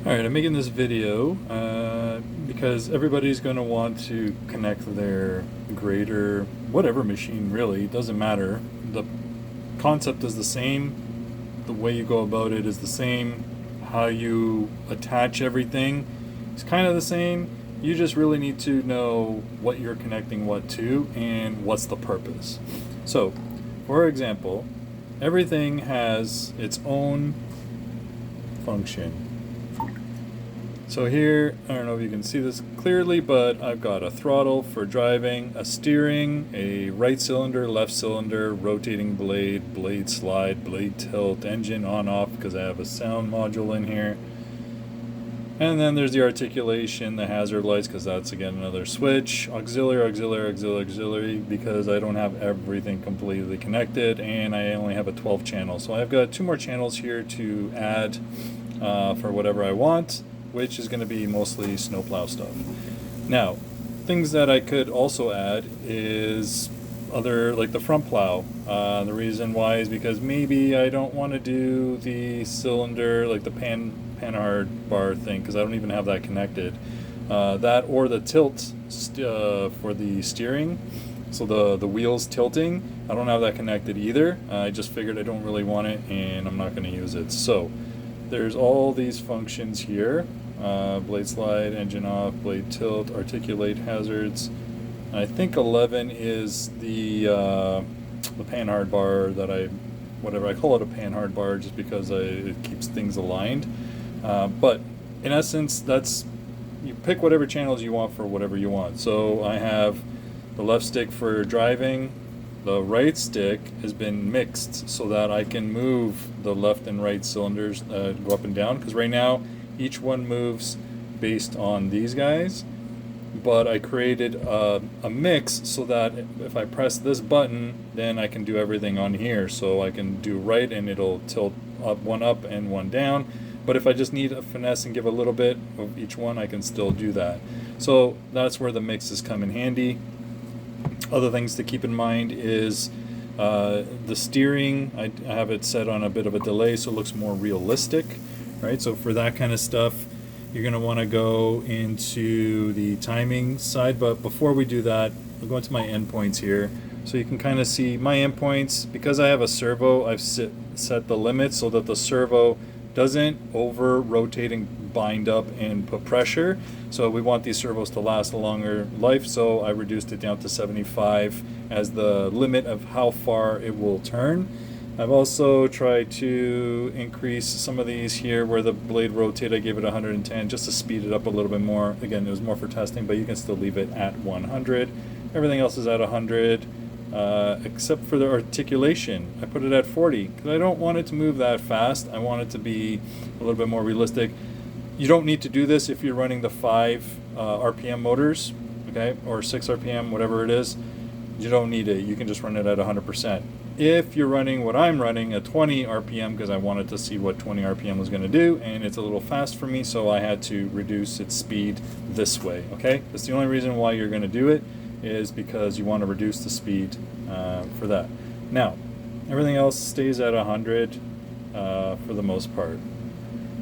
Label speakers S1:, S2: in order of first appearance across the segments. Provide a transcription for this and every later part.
S1: Alright, I'm making this video because everybody's going to want to connect their grader, whatever machine really, it doesn't matter. The concept is the same, the way you go about it is the same, how you attach everything is kind of the same. You just really need to know what you're connecting what to and what's the purpose. So, for example, everything has its own function. So here, I don't know if you can see this clearly, but I've got a throttle for driving, a steering, a right cylinder, left cylinder, rotating blade, blade slide, blade tilt, engine on off because I have a sound module in here. And then there's the articulation, the hazard lights because that's again another switch, auxiliary because I don't have everything completely connected and I only have a 12 channel. So I've got 2 more channels here to add for whatever I want, which is going to be mostly snowplow stuff. Now, things that I could also add is other, like the front plow. The reason why is because maybe I don't want to do the cylinder, like the panhard bar thing, because I don't even have that connected. That or the tilt for the steering, so the wheels tilting, I don't have that connected either. I just figured I don't really want it and I'm not going to use it. So there's all these functions here. Blade slide, engine off, blade tilt, articulate hazards. I think 11 is the panhard bar that I call it a panhard bar just because it keeps things aligned. But in essence, you pick whatever channels you want for whatever you want. So I have the left stick for driving. The right stick has been mixed so that I can move the left and right cylinders, go up and down, because right now each one moves based on these guys, but I created a mix so that if I press this button, then I can do everything on here. So I can do right and it'll tilt one up and one down, but if I just need a finesse and give a little bit of each one, I can still do that. So that's where the mixes come in handy. Other things to keep in mind is the steering. I have it set on a bit of a delay so it looks more realistic, right? So for that kind of stuff, you're going to want to go into the timing side. But before we do that, I'll go into my endpoints here. So you can kind of see my endpoints. Because I have a servo, I've set the limit so that the servo doesn't over-rotate and bind up and put pressure. So we want these servos to last a longer life, so I reduced it down to 75 as the limit of how far it will turn. I've also tried to increase some of these here where the blade rotate. I gave it 110 just to speed it up a little bit more. Again, it was more for testing, but you can still leave it at 100. Everything else is at 100. Except for the articulation. I put it at 40 because I don't want it to move that fast. I want it to be a little bit more realistic. You don't need to do this if you're running the 5 RPM motors, okay, or 6 RPM, whatever it is. You don't need it. You can just run it at 100%. If you're running what I'm running at 20 RPM, because I wanted to see what 20 RPM was going to do, and it's a little fast for me, so I had to reduce its speed this way, okay? That's the only reason why you're going to do it, is because you want to reduce the speed for that. Now, everything else stays at 100 for the most part.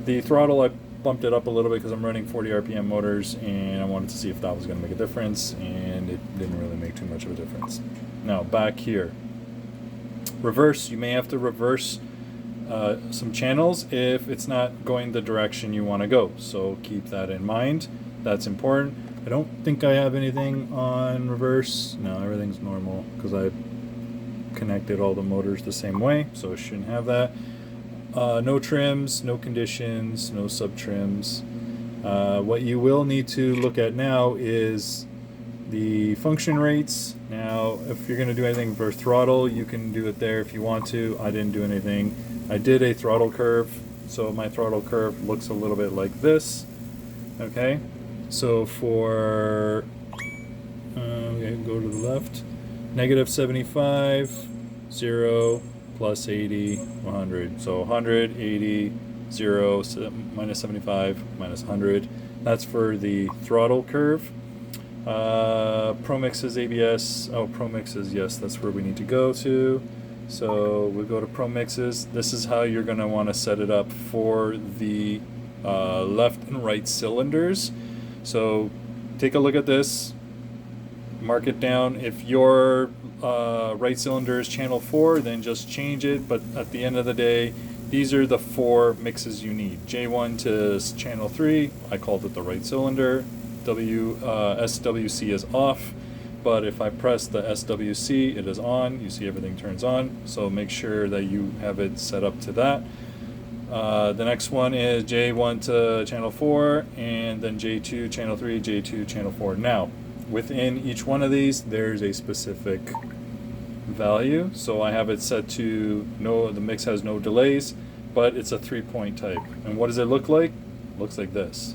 S1: The throttle, I bumped it up a little bit because I'm running 40 RPM motors and I wanted to see if that was going to make a difference, and it didn't really make too much of a difference. Now, back here. Reverse, you may have to reverse some channels if it's not going the direction you want to go, so keep that in mind. That's important. I don't think I have anything on reverse. No, everything's normal because I connected all the motors the same way, so it shouldn't have that. No trims, no conditions, no sub trims. What you will need to look at now is the function rates. Now, if you're going to do anything for throttle, you can do it there if you want to. I didn't do anything. I did a throttle curve, so my throttle curve looks a little bit like this. Okay, so for okay, go to the left, negative 75, 0, plus 80, 100. So 100, 80, 0, minus 75, minus 100. That's for the throttle curve. ProMix's ABS. Oh, ProMix's, yes, that's where we need to go to. So we go to ProMix's. This is how you're going to want to set it up for the left and right cylinders. So take a look at this, mark it down. If your right cylinder is channel 4, then just change it. But at the end of the day, these are the 4 mixes you need. J1 to channel 3, I called it the right cylinder. SWC is off, but if I press the SWC, it is on. You see everything turns on, so make sure that you have it set up to that. The next one is J1 to channel 4, and then J2 channel 3, J2 channel 4. Now, within each one of these, there's a specific value. So I have it set to no, the mix has no delays, but it's a 3-point type. And what does it look like? It looks like this.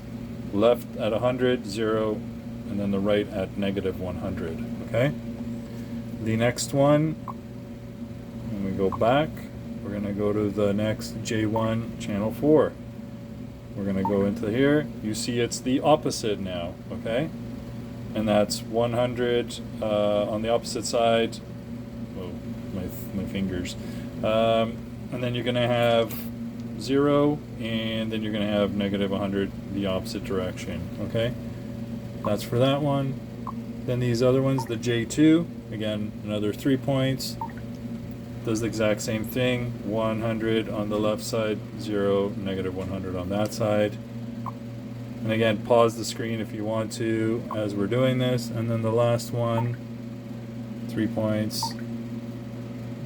S1: Left at 100, 0, and then the right at negative 100. Okay? The next one, when we go back, we're going to go to the next J1 channel 4. We're going to go into here. You see it's the opposite now. Okay? And that's 100 on the opposite side. Oh, my fingers. And then you're going to have 0, and then you're going to have negative 100 the opposite direction. Okay? That's for that one. Then these other ones, the J2, again, another 3 points. Does the exact same thing. 100 on the left side, 0, negative 100 on that side. And again, pause the screen if you want to as we're doing this. And then the last one, 3 points,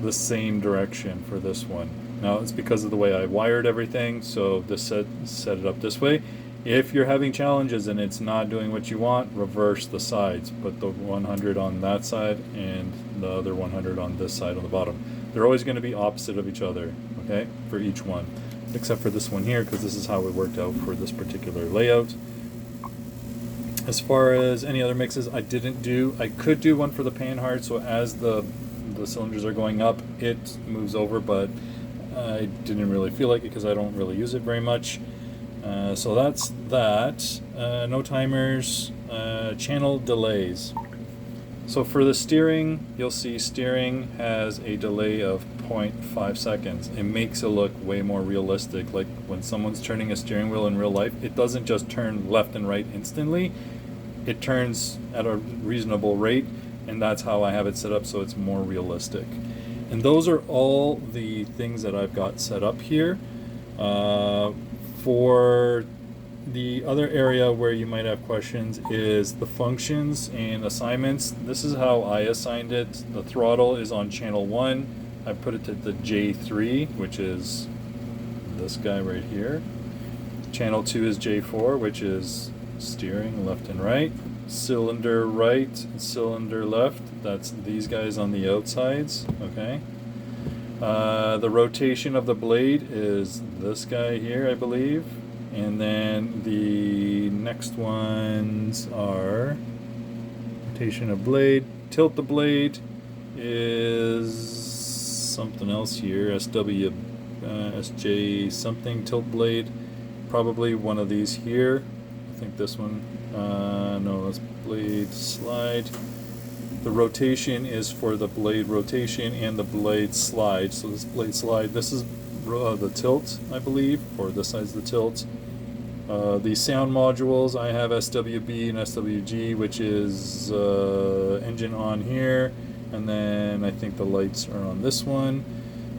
S1: the same direction for this one. Now it's because of the way I wired everything, so this set it up this way. If you're having challenges and it's not doing what you want, reverse the sides. Put the 100 on that side and the other 100 on this side on the bottom. They're always going to be opposite of each other, okay, for each one. Except for this one here, because this is how it worked out for this particular layout. As far as any other mixes, I didn't do. I could do one for the panhard, so as the cylinders are going up, it moves over, but I didn't really feel like it because I don't really use it very much. So that's that. No timers, channel delays. So for the steering, you'll see steering has a delay of 0.5 seconds. It makes it look way more realistic. Like when someone's turning a steering wheel in real life, it doesn't just turn left and right instantly. It turns at a reasonable rate, and that's how I have it set up, so it's more realistic. And those are all the things that I've got set up here. For the other area where you might have questions is the functions and assignments. This is how I assigned it. The throttle is on channel 1. I put it to the J3, which is this guy right here. Channel 2 is J4, which is steering left and right. Cylinder right, cylinder left. That's these guys on the outsides. Okay. The rotation of the blade is this guy here, I believe. And then the next ones are rotation of blade. Tilt the blade is something else here. SJ something tilt blade. Probably one of these here. I think this one. No, that's blade slide. The rotation is for the blade rotation and the blade slide. So this blade slide, this is the tilt, I believe, or this side's the tilt. The sound modules, I have SWB and SWG, which is engine on here, and then I think the lights are on this one.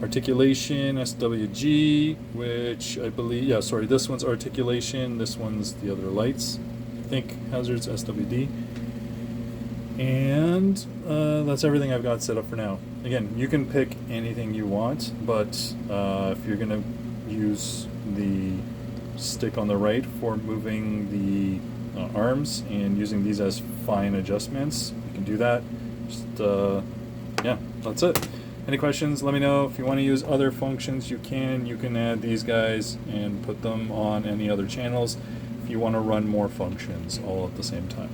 S1: Articulation, SWG, which I believe, yeah, sorry, this one's articulation, this one's the other lights. I think hazards, SWD. And that's everything I've got set up for now. Again, you can pick anything you want, but if you're going to use the stick on the right for moving the arms and using these as fine adjustments, you can do that. Just, yeah, that's it. Any questions, let me know. If you want to use other functions, you can add these guys and put them on any other channels if you want to run more functions all at the same time.